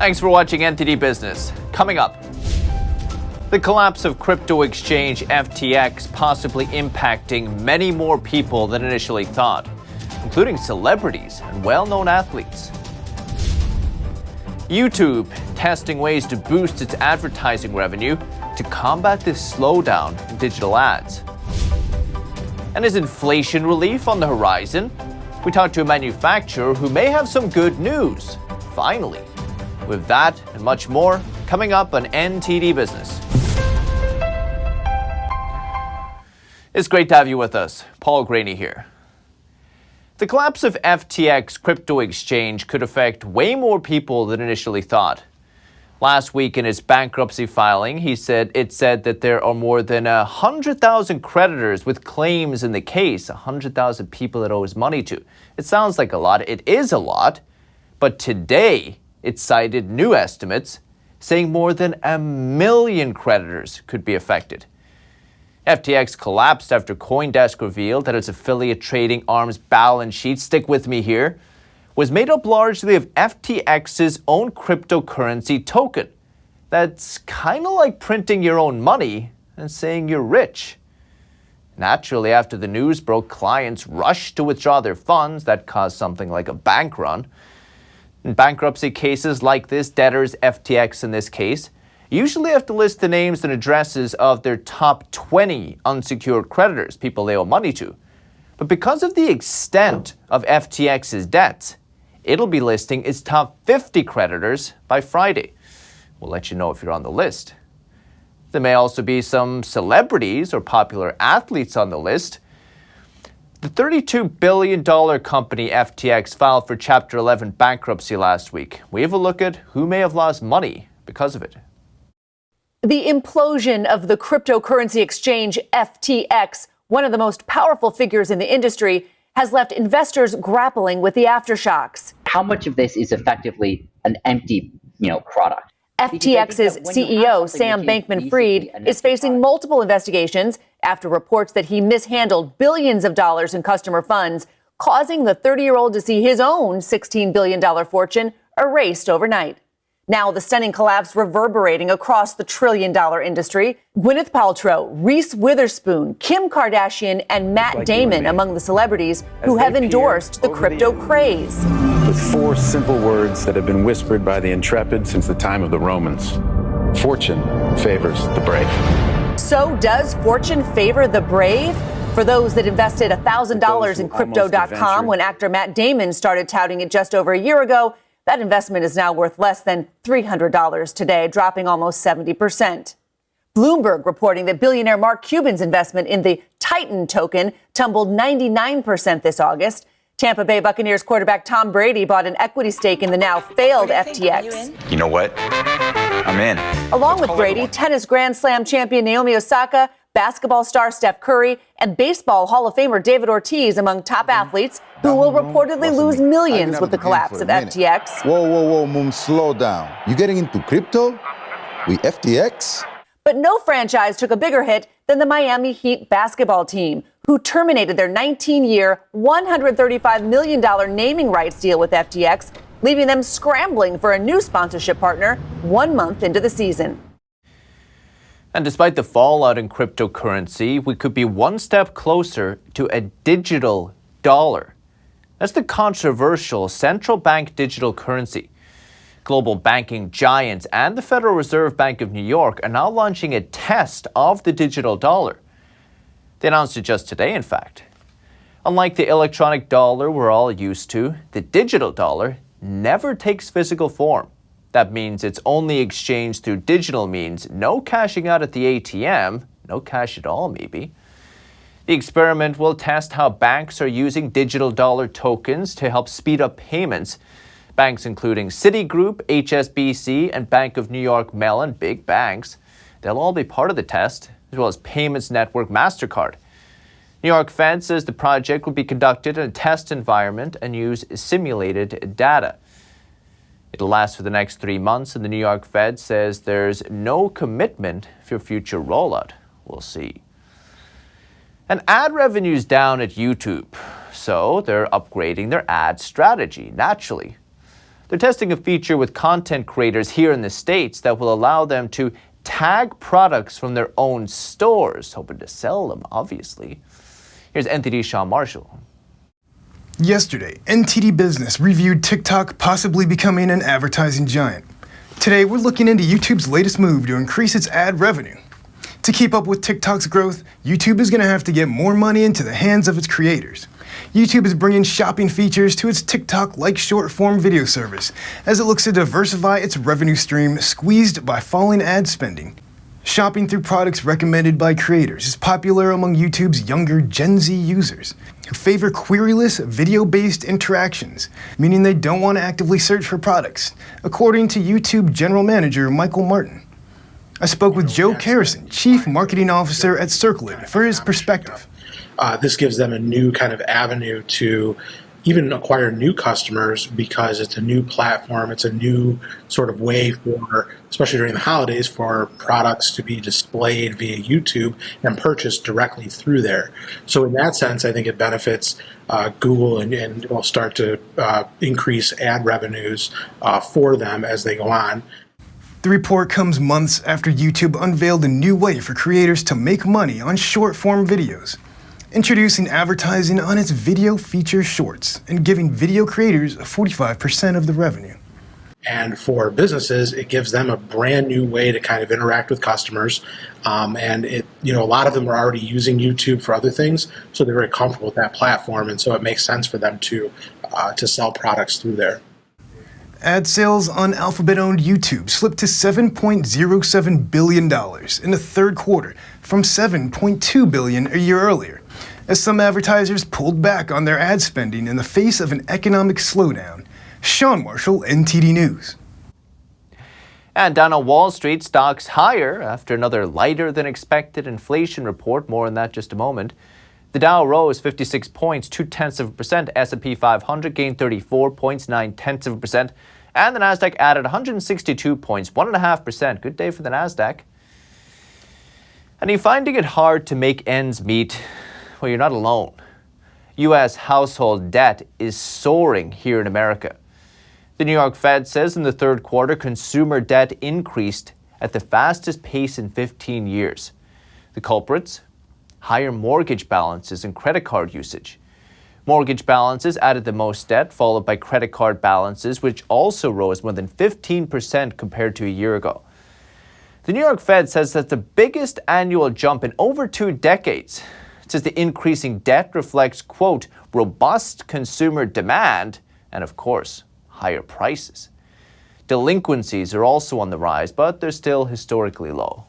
Thanks for watching NTD Business. Coming up, the collapse of crypto exchange FTX possibly impacting many more people than initially thought, including celebrities and well-known athletes. YouTube testing ways to boost its advertising revenue to combat this slowdown in digital ads. And is inflation relief on the horizon? We talked to a manufacturer who may have some good news, finally. With that and much more, coming up on NTD Business. It's great to have you with us. Paul Graney here. The collapse of FTX crypto exchange could affect way more people than initially thought. Last week in its bankruptcy filing, it said that there are more than 100,000 creditors with claims in the case, 100,000 people it owes money to. It sounds like a lot. It is a lot. But today, it cited new estimates saying more than 1 million creditors could be affected. FTX collapsed after CoinDesk revealed that its affiliate trading arm's balance sheet, stick with me here, was made up largely of FTX's own cryptocurrency token. That's kind of like printing your own money and saying you're rich. Naturally, after the news broke, clients rushed to withdraw their funds. That caused something like a bank run. In bankruptcy cases like this, debtors, FTX in this case, usually have to list the names and addresses of their top 20 unsecured creditors, people they owe money to. But because of the extent of FTX's debts, it'll be listing its top 50 creditors by Friday. We'll let you know if you're on the list. There may also be some celebrities or popular athletes on the list. The $32 billion company FTX filed for Chapter 11 bankruptcy last week. We have a look at who may have lost money because of it. The implosion of the cryptocurrency exchange FTX, one of the most powerful figures in the industry, has left investors grappling with the aftershocks. How much of this is effectively an empty, product? FTX's CEO, Sam Bankman-Fried, is facing multiple investigations after reports that he mishandled billions of dollars in customer funds, causing the 30-year-old to see his own $16 billion fortune erased overnight. Now the stunning collapse reverberating across the trillion-dollar industry. Gwyneth Paltrow, Reese Witherspoon, Kim Kardashian, and Matt Damon among the celebrities who have endorsed the crypto craze. With 4 simple words that have been whispered by the intrepid since the time of the Romans. Fortune favors the brave. So does fortune favor the brave? For those that invested $1,000 in Crypto.com when actor Matt Damon started touting it just over a year ago, that investment is now worth less than $300 today, dropping almost 70%. Bloomberg reporting that billionaire Mark Cuban's investment in the Titan token tumbled 99% this August. Tampa Bay Buccaneers quarterback Tom Brady bought an equity stake in the now failed FTX. You know what? I'm in. Along with Brady, tennis Grand Slam champion Naomi Osaka, basketball star Steph Curry, and baseball Hall of Famer David Ortiz among top athletes who will reportedly lose millions with the collapse of FTX. Whoa, Moon, slow down. You getting into crypto? We FTX? But no franchise took a bigger hit than the Miami Heat basketball team, who terminated their 19-year, $135 million naming rights deal with FTX, leaving them scrambling for a new sponsorship partner 1 month into the season. And despite the fallout in cryptocurrency, we could be one step closer to a digital dollar. That's the controversial central bank digital currency. Global banking giants and the Federal Reserve Bank of New York are now launching a test of the digital dollar. They announced it just today, in fact. Unlike the electronic dollar we're all used to, the digital dollar never takes physical form. That means it's only exchanged through digital means, no cashing out at the ATM, no cash at all maybe. The experiment will test how banks are using digital dollar tokens to help speed up payments. Banks including Citigroup, HSBC, and Bank of New York Mellon, big banks, they'll all be part of the test, as well as payments network MasterCard. New York Fed says the project will be conducted in a test environment and use simulated data. It'll last for the next 3 months, and the New York Fed says there's no commitment for future rollout. We'll see. And ad revenue's down at YouTube, so they're upgrading their ad strategy, naturally. They're testing a feature with content creators here in the States that will allow them to tag products from their own stores, hoping to sell them, obviously. Here's NTD's Sean Marshall. Yesterday, NTD Business reviewed TikTok possibly becoming an advertising giant. Today, we're looking into YouTube's latest move to increase its ad revenue. To keep up with TikTok's growth, YouTube is going to have to get more money into the hands of its creators. YouTube is bringing shopping features to its TikTok-like short-form video service as it looks to diversify its revenue stream squeezed by falling ad spending. Shopping through products recommended by creators is popular among YouTube's younger Gen Z users, who favor queryless, video-based interactions, meaning they don't want to actively search for products, according to YouTube General Manager Michael Martin. I spoke with Joe Carrison, Chief Marketing Officer at Circlet, for his perspective. This gives them a new kind of avenue to even acquire new customers because it's a new platform. It's a new sort of way for, especially during the holidays, for products to be displayed via YouTube and purchased directly through there. So in that sense, I think it benefits Google and will start to increase ad revenues for them as they go on. The report comes months after YouTube unveiled a new way for creators to make money on short-form videos, introducing advertising on its video feature shorts and giving video creators 45% of the revenue. And for businesses, it gives them a brand new way to kind of interact with customers. And it, a lot of them are already using YouTube for other things, so they're very comfortable with that platform, and so it makes sense for them to sell products through there. Ad sales on Alphabet-owned YouTube slipped to $7.07 billion in the third quarter from $7.2 billion a year earlier, as some advertisers pulled back on their ad spending in the face of an economic slowdown. Sean Marshall, NTD News. And down on Wall Street, stocks higher after another lighter than expected inflation report. More on that in just a moment. The Dow rose 56 points, 0.2%. S&P 500 gained 34 points, 0.9%. And the Nasdaq added 162 points, 1.5%. Good day for the Nasdaq. And are you finding it hard to make ends meet? Well, you're not alone. U.S. household debt is soaring here in America. The New York Fed says in the third quarter, consumer debt increased at the fastest pace in 15 years. The culprits? Higher mortgage balances and credit card usage. Mortgage balances added the most debt, followed by credit card balances, which also rose more than 15% compared to a year ago. The New York Fed says that's the biggest annual jump in over 2 decades. It says the increasing debt reflects, quote, robust consumer demand and, of course, higher prices. Delinquencies are also on the rise, but they're still historically low.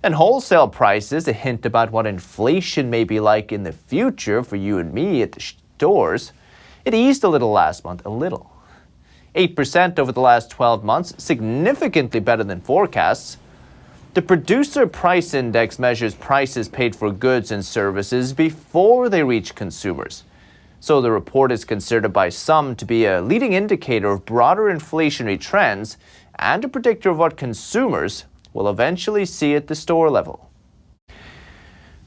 And wholesale prices, a hint about what inflation may be like in the future for you and me at the stores. It eased a little last month, a little. 8% over the last 12 months, significantly better than forecasts. The Producer Price Index measures prices paid for goods and services before they reach consumers. So the report is considered by some to be a leading indicator of broader inflationary trends and a predictor of what consumers will eventually see at the store level.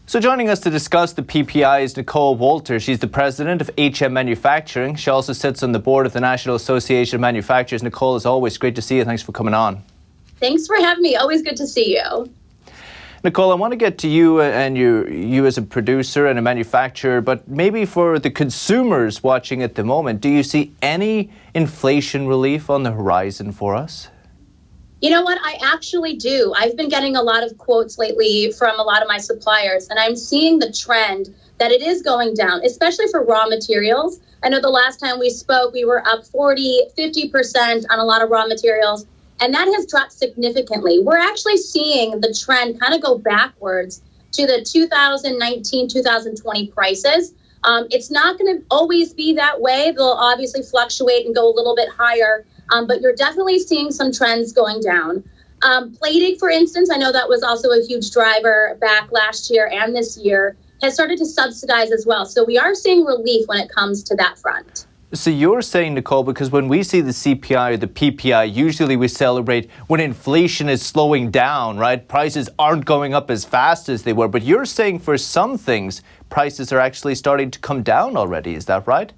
So joining us to discuss the PPI is Nicole Walter. She's the president of HM Manufacturing. She also sits on the board of the National Association of Manufacturers. Nicole, as always, great to see you. Thanks for coming on. Thanks for having me. Always good to see you. Nicole, I want to get to you and you as a producer and a manufacturer, but maybe for the consumers watching at the moment, do you see any inflation relief on the horizon for us? You know what? I actually do. I've been getting a lot of quotes lately from a lot of my suppliers, and I'm seeing the trend that it is going down, especially for raw materials. I know the last time we spoke, we were up 40, 50% on a lot of raw materials, and that has dropped significantly. We're actually seeing the trend kind of go backwards to the 2019, 2020 prices. It's not going to always be that way. They'll obviously fluctuate and go a little bit higher. But you're definitely seeing some trends going down. Plating, for instance, I know that was also a huge driver back last year and this year, has started to subsidize as well. So we are seeing relief when it comes to that front. So you're saying, Nicole, because when we see the CPI or the PPI, usually we celebrate when inflation is slowing down, right? Prices aren't going up as fast as they were. But you're saying for some things, prices are actually starting to come down already. Is that right?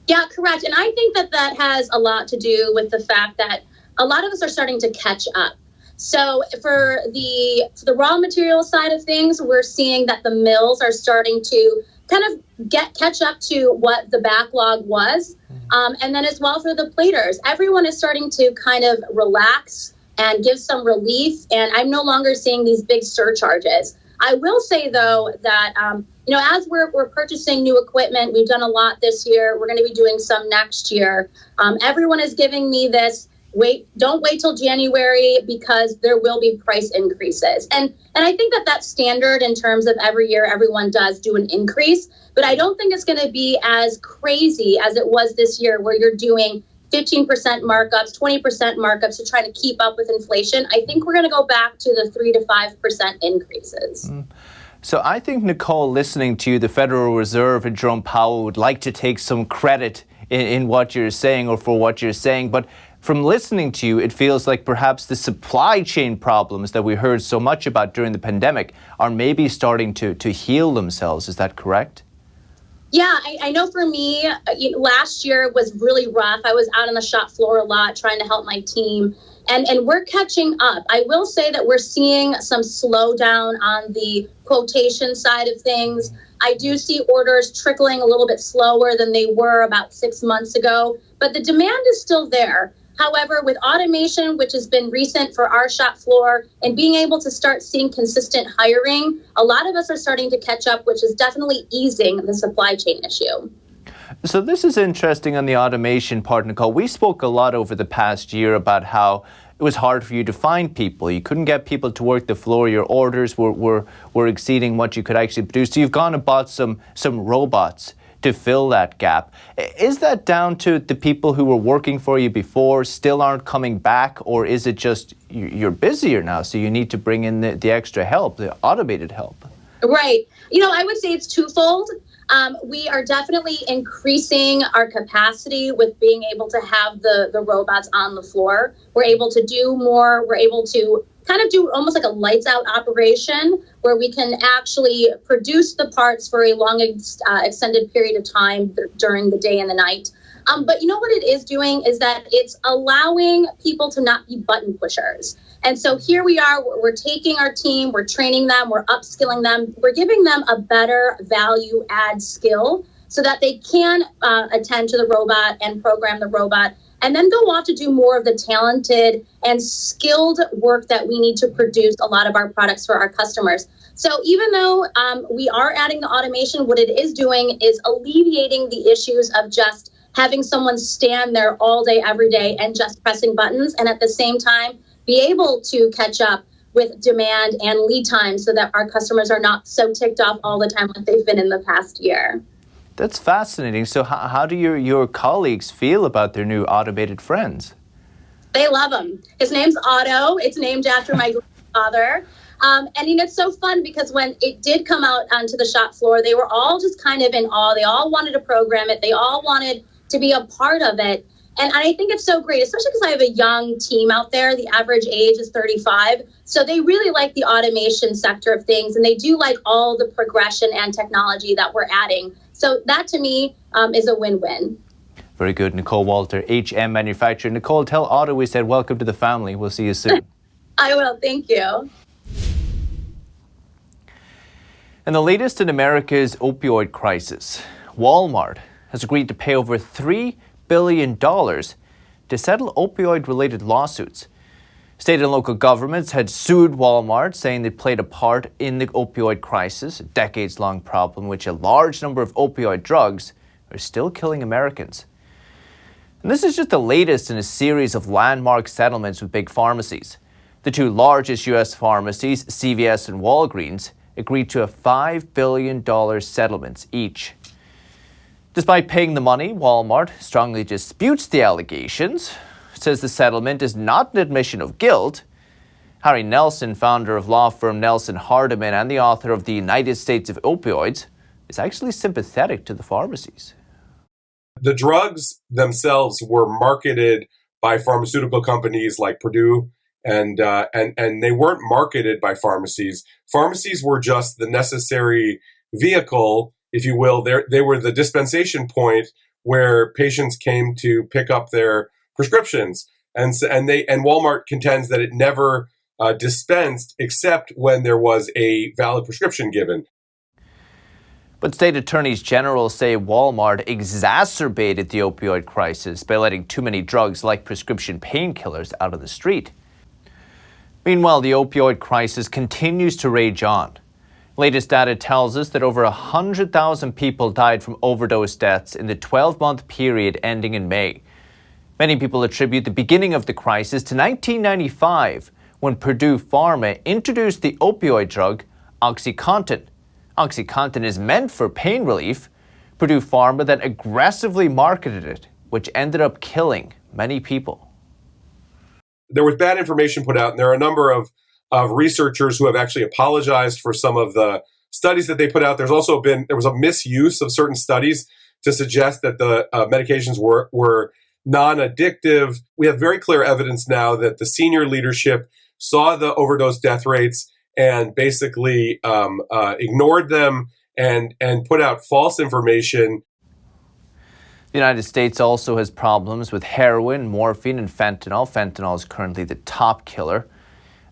Yeah, correct. And I think that that has a lot to do with the fact that a lot of us are starting to catch up. So for the raw material side of things, we're seeing that the mills are starting to kind of catch up to what the backlog was. And then as well for the platers, everyone is starting to kind of relax and give some relief. And I'm no longer seeing these big surcharges. I will say, though, that, as we're purchasing new equipment, we've done a lot this year. We're going to be doing some next year. Everyone is giving me this. Don't wait till January because there will be price increases. And I think that that's standard in terms of every year everyone does do an increase. But I don't think it's going to be as crazy as it was this year where you're doing 15% markups, 20% markups to try to keep up with inflation. I think we're going to go back to the 3 to 5% increases. So I think, Nicole, listening to you, the Federal Reserve and Jerome Powell would like to take some credit in what you're saying or for what you're saying. But from listening to you, it feels like perhaps the supply chain problems that we heard so much about during the pandemic are maybe starting to heal themselves. Is that correct? Yeah, I know for me, last year was really rough. I was out on the shop floor a lot trying to help my team. And we're catching up. I will say that we're seeing some slowdown on the quotation side of things. I do see orders trickling a little bit slower than they were about 6 months ago, but the demand is still there. However, with automation, which has been recent for our shop floor, and being able to start seeing consistent hiring, a lot of us are starting to catch up, which is definitely easing the supply chain issue. So this is interesting on the automation part, Nicole. We spoke a lot over the past year about how it was hard for you to find people. You couldn't get people to work the floor. Your orders were exceeding what you could actually produce. So you've gone and bought some robots to fill that gap. Is that down to the people who were working for you before still aren't coming back, or is it just you're busier now, so you need to bring in the extra help, the automated help? Right. I would say it's twofold. We are definitely increasing our capacity with being able to have the robots on the floor. We're able to do more. We're able to kind of do almost like a lights out operation where we can actually produce the parts for a long extended period of time during the day and the night. But you know what it is doing is that it's allowing people to not be button pushers. And so here we are, we're taking our team, we're training them, we're upskilling them, we're giving them a better value add skill so that they can attend to the robot and program the robot and then go off to do more of the talented and skilled work that we need to produce a lot of our products for our customers. So even though we are adding the automation, what it is doing is alleviating the issues of just having someone stand there all day, every day, and just pressing buttons, and at the same time, be able to catch up with demand and lead time so that our customers are not so ticked off all the time like they've been in the past year. That's fascinating. So how do your colleagues feel about their new automated friends? They love him. His name's Otto. It's named after my grandfather. And it's so fun because when it did come out onto the shop floor, they were all just kind of in awe. They all wanted to program it. They all wanted to be a part of it. And I think it's so great, especially because I have a young team out there. The average age is 35. So they really like the automation sector of things. And they do like all the progression and technology that we're adding. So that to me is a win-win. Very good. Nicole Walter, HM Manufacturer. Nicole, tell Otto we said welcome to the family. We'll see you soon. I will. Thank you. And the latest in America's opioid crisis. Walmart has agreed to pay over $3 billion to settle opioid-related lawsuits. State and local governments had sued Walmart, saying they played a part in the opioid crisis, a decades-long problem in which a large number of opioid drugs are still killing Americans. And this is just the latest in a series of landmark settlements with big pharmacies. The two largest U.S. pharmacies, CVS and Walgreens, agreed to a $5 billion settlement each. Despite paying the money, Walmart strongly disputes the allegations, says the settlement is not an admission of guilt. Harry Nelson, founder of law firm Nelson Hardiman and the author of The United States of Opioids, is actually sympathetic to the pharmacies. The drugs themselves were marketed by pharmaceutical companies like Purdue, and they weren't marketed by pharmacies. Pharmacies were just the necessary vehicle, if you will. They were the dispensation point where patients came to pick up their prescriptions. And Walmart contends that it never dispensed except when there was a valid prescription given. But state attorneys general say Walmart exacerbated the opioid crisis by letting too many drugs like prescription painkillers out of the street. Meanwhile, the opioid crisis continues to rage on. Latest data tells us that over 100,000 people died from overdose deaths in the 12-month period ending in May. Many people attribute the beginning of the crisis to 1995, when Purdue Pharma introduced the opioid drug OxyContin. OxyContin is meant for pain relief. Purdue Pharma then aggressively marketed it, which ended up killing many people. There was bad information put out, and there are a number of researchers who have actually apologized for some of the studies that they put out. There was a misuse of certain studies to suggest that the medications were non-addictive. We have very clear evidence now that the senior leadership saw the overdose death rates and basically ignored them and put out false information. The United States also has problems with heroin, morphine, and fentanyl. Fentanyl is currently the top killer.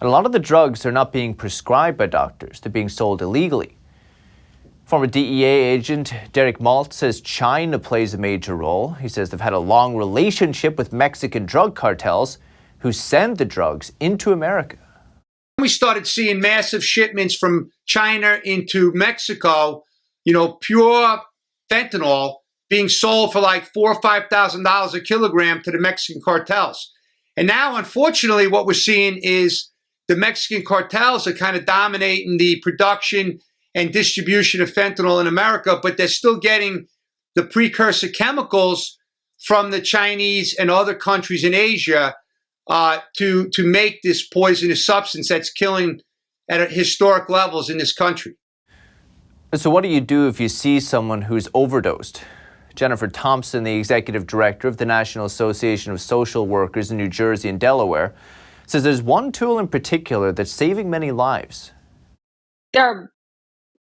And a lot of the drugs are not being prescribed by doctors. They're being sold illegally. Former DEA agent Derek Malt says China plays a major role. He says they've had a long relationship with Mexican drug cartels who send the drugs into America. We started seeing massive shipments from China into Mexico, pure fentanyl being sold for like $4,000 or $5,000 a kilogram to the Mexican cartels. And now, unfortunately, what we're seeing is the Mexican cartels are kind of dominating the production and distribution of fentanyl in America, but they're still getting the precursor chemicals from the Chinese and other countries in Asia to make this poisonous substance that's killing at historic levels in this country. So what do you do if you see someone who's overdosed? Jennifer Thompson, the executive director of the National Association of Social Workers in New Jersey and Delaware, says there's one tool in particular that's saving many lives. There are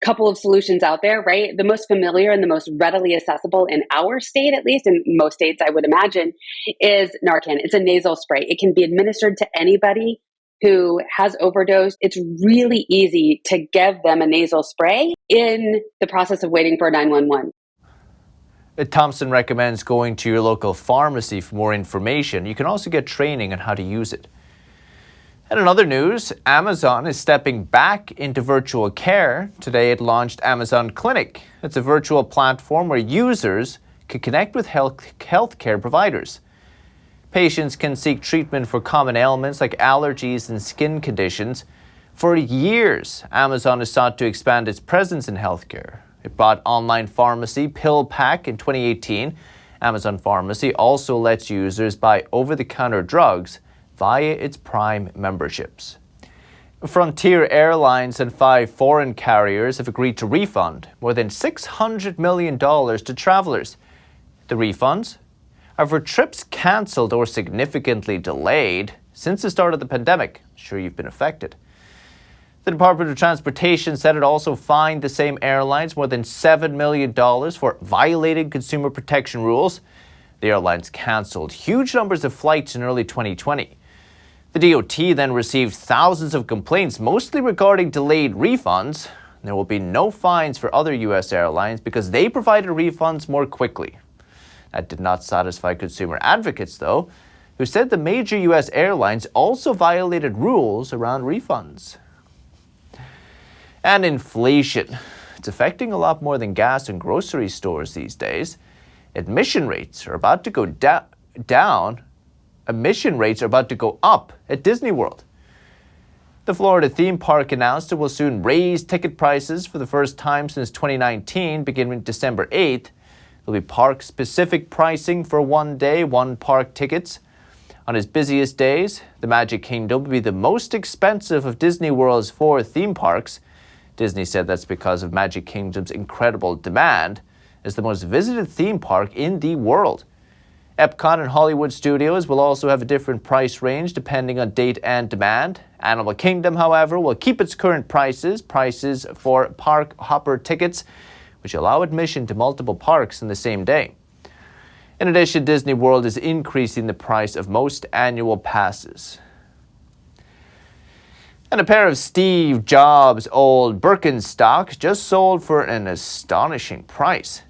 a couple of solutions out there, right? The most familiar and the most readily accessible in our state, at least in most states, I would imagine, is Narcan. It's a nasal spray. It can be administered to anybody who has overdosed. It's really easy to give them a nasal spray in the process of waiting for 911. Thompson recommends going to your local pharmacy for more information. You can also get training on how to use it. And in other news, Amazon is stepping back into virtual care. Today it launched Amazon Clinic. It's a virtual platform where users can connect with healthcare providers. Patients can seek treatment for common ailments like allergies and skin conditions. For years, Amazon has sought to expand its presence in healthcare. It bought online pharmacy PillPack in 2018. Amazon Pharmacy also lets users buy over-the-counter drugs via its Prime memberships. Frontier Airlines and 5 foreign carriers have agreed to refund more than $600 million to travelers. The refunds are for trips canceled or significantly delayed since the start of the pandemic. I'm sure you've been affected. The Department of Transportation said it also fined the same airlines more than $7 million for violating consumer protection rules. The airlines canceled huge numbers of flights in early 2020. The DOT then received thousands of complaints, mostly regarding delayed refunds. There will be no fines for other U.S. airlines because they provided refunds more quickly. That did not satisfy consumer advocates, though, who said the major U.S. airlines also violated rules around refunds. And inflation. It's affecting a lot more than gas and grocery stores these days. Admission rates are about to go down. Admission rates are about to go up at Disney World. The Florida theme park announced it will soon raise ticket prices for the first time since 2019, beginning December 8th. There'll be park-specific pricing for one-day, one-park tickets. On its busiest days, the Magic Kingdom will be the most expensive of Disney World's 4 theme parks. Disney said that's because of Magic Kingdom's incredible demand as the most visited theme park in the world. Epcot and Hollywood Studios will also have a different price range depending on date and demand. Animal Kingdom, however, will keep its current prices for park hopper tickets, which allow admission to multiple parks in the same day. In addition, Disney World is increasing the price of most annual passes. And a pair of Steve Jobs' old Birkenstocks just sold for an astonishing price.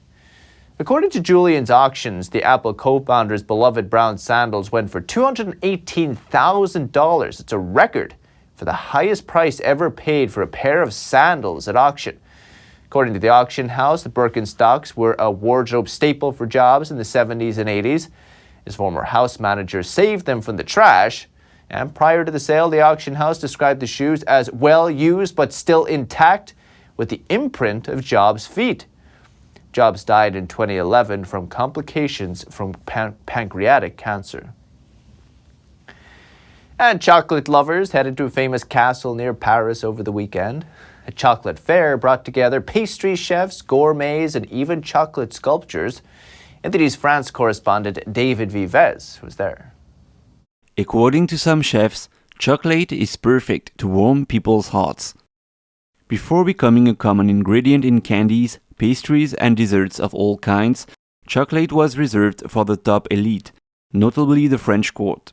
According to Julian's Auctions, the Apple co-founder's beloved brown sandals went for $218,000. It's a record for the highest price ever paid for a pair of sandals at auction. According to the auction house, the Birkenstocks were a wardrobe staple for Jobs in the 70s and 80s. His former house manager saved them from the trash. And prior to the sale, the auction house described the shoes as well used but still intact with the imprint of Jobs' feet. Jobs died in 2011 from complications from pancreatic cancer. And chocolate lovers headed to a famous castle near Paris over the weekend. A chocolate fair brought together pastry chefs, gourmets, and even chocolate sculptures. NTD's France correspondent David Vives was there. According to some chefs, chocolate is perfect to warm people's hearts. Before becoming a common ingredient in candies, pastries, and desserts of all kinds, chocolate was reserved for the top elite, notably the French court.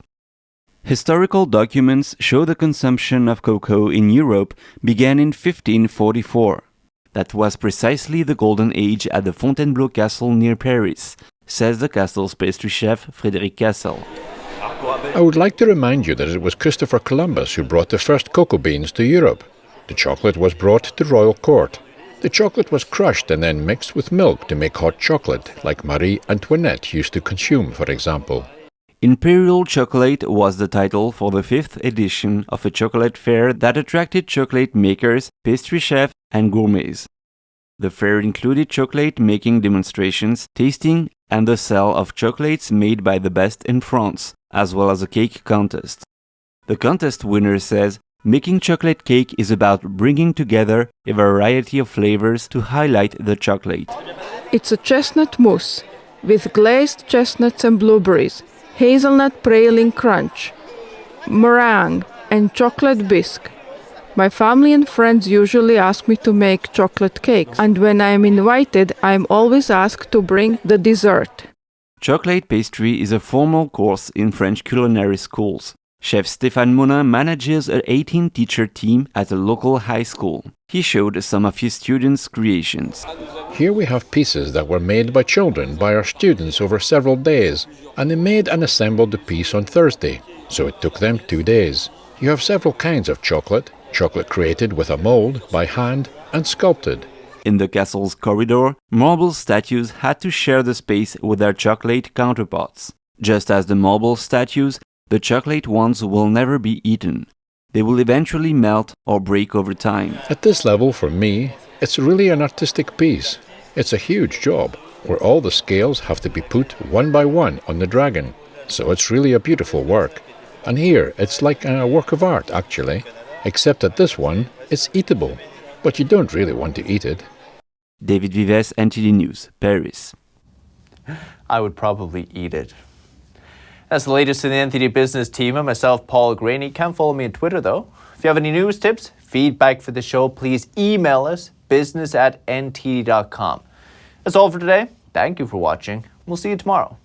Historical documents show the consumption of cocoa in Europe began in 1544. That was precisely the golden age at the Fontainebleau castle near Paris, says the castle's pastry chef Frédéric Cassel. I would like to remind you that it was Christopher Columbus who brought the first cocoa beans to Europe. The chocolate was brought to royal court. The chocolate was crushed and then mixed with milk to make hot chocolate, like Marie Antoinette used to consume, for example. Imperial Chocolate was the title for the 5th edition of a chocolate fair that attracted chocolate makers, pastry chefs, and gourmets. The fair included chocolate making demonstrations, tasting, and the sale of chocolates made by the best in France, as well as a cake contest. The contest winner says, making chocolate cake is about bringing together a variety of flavors to highlight the chocolate. It's a chestnut mousse with glazed chestnuts and blueberries, hazelnut praline crunch, meringue, and chocolate bisque. My family and friends usually ask me to make chocolate cakes, and when I am invited, I am always asked to bring the dessert. Chocolate pastry is a formal course in French culinary schools. Chef Stéphane Monin manages an 18-teacher team at a local high school. He showed some of his students' creations. Here we have pieces that were made by children, by our students over several days, and they made and assembled the piece on Thursday, so it took them 2 days. You have several kinds of chocolate created with a mold, by hand, and sculpted. In the castle's corridor, marble statues had to share the space with their chocolate counterparts. Just as the marble statues, the chocolate ones will never be eaten. They will eventually melt or break over time. At this level, for me, it's really an artistic piece. It's a huge job, where all the scales have to be put one by one on the dragon. So it's really a beautiful work. And here, it's like a work of art, actually. Except that this one, it's eatable. But you don't really want to eat it. David Vives, NTD News, Paris. I would probably eat it. That's the latest in the NTD Business team and myself, Paul Graney. You can follow me on Twitter, though. If you have any news, tips, feedback for the show, please email us, business@ntd.com. That's all for today. Thank you for watching. We'll see you tomorrow.